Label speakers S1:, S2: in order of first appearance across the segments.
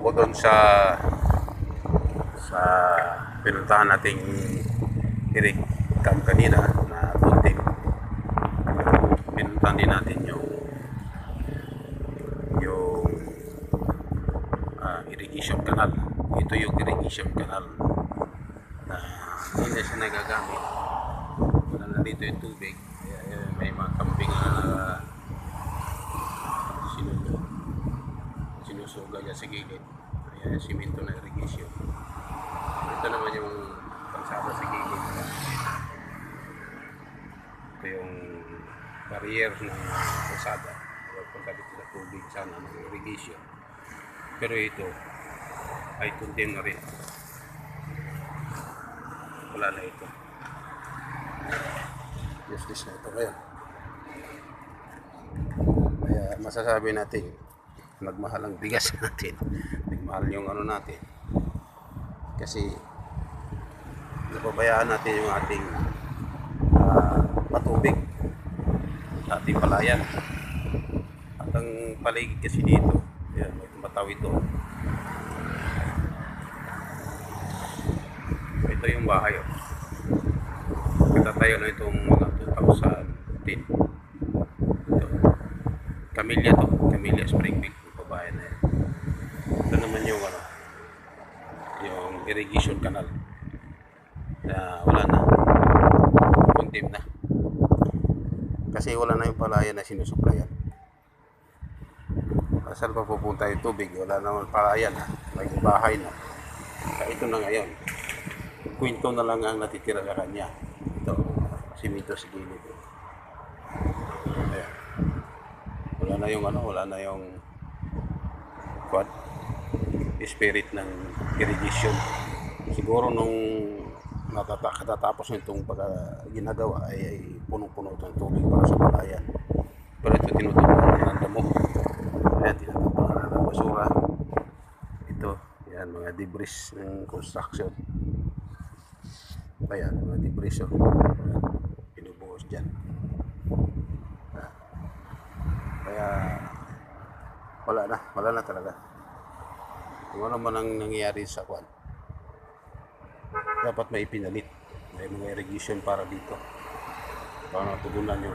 S1: ko doon sa pinuntahan nating Eric Cam kanina na tunting. Pinuntahan din natin yung irrigation canal. Ito yung irrigation canal na hindi na siya nagagamit. Wala na dito yung tubig. May mga kambing na sinusuga niya sa gilid. Ayan yung simento na irrigation. Ito naman yung pansada sa gilid. Ito yung barrier ng pansada. Punta dito sa tubig sana ng irrigation. Pero ito ay condemn na rin. Wala na ito. Useless na ito ngayon. Kaya masasabi natin nagmahal ang bigas natin, nagmahal yung ano natin kasi napabayaan natin yung ating patubig sa ating palayan at ang paligid kasi dito. Ayan, may tumatawid doon. Ito yung bahay. Nagtatayo na itong mga 2010. Ito. Camellia to. Camellia Springfield. Yung babae na yan. Ito naman yung yung irrigation canal. Na wala na. Condemn na. Kasi wala na yung palayan na sinusuplayan. Saan pa pupunta yung tubig? Wala naman palayan. May bahay na. Kaya ito na ngayon. Kwento na lang ang natitira sa kanya. Ito, simento sa gilid. Ayan. Wala na yung wala na yung spirit ng irrigation. Siguro nung katatapos nitong ginagawa ay punong-puno itong tubig para sa palayan. Pero ito tinutubuan ng damo. Ayan, tinutubuan ng basura. Ito, yan, mga debris ng construction. Ayan, mga debris pinubuhos dyan. Kaya wala na talaga. Kung ano man ang nangyayari sa kwan, dapat may pinalit. May mga irrigation para dito para matugunan yung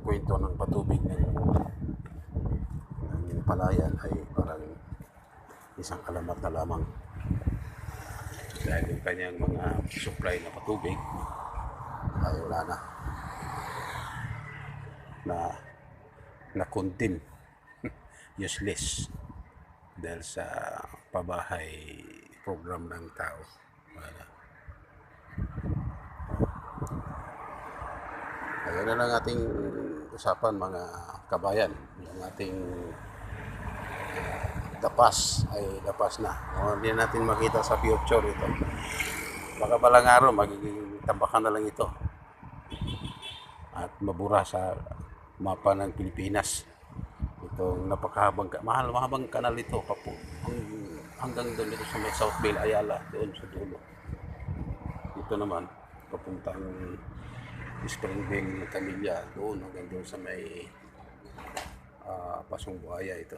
S1: kwento ng patubig ng palayan ay parang isang alamat na lamang dahil yung kanyang mga supply na patubig ay wala na condemn useless dahil sa pabahay program ng tao. Ayan na lang ating usapan mga kabayan. Yung ating dapas na. Hindi natin makita sa future ito. Baka balang araw magiging tambakan na lang ito. At mabura sa mapa ng Pilipinas. Itong mahabang kanal ito hanggang doon dito sa may Southville, Ayala, doon sa dulo. Ito naman papuntang Springville, Camellia, doon hanggang doon sa may Pasong Buhaya ito.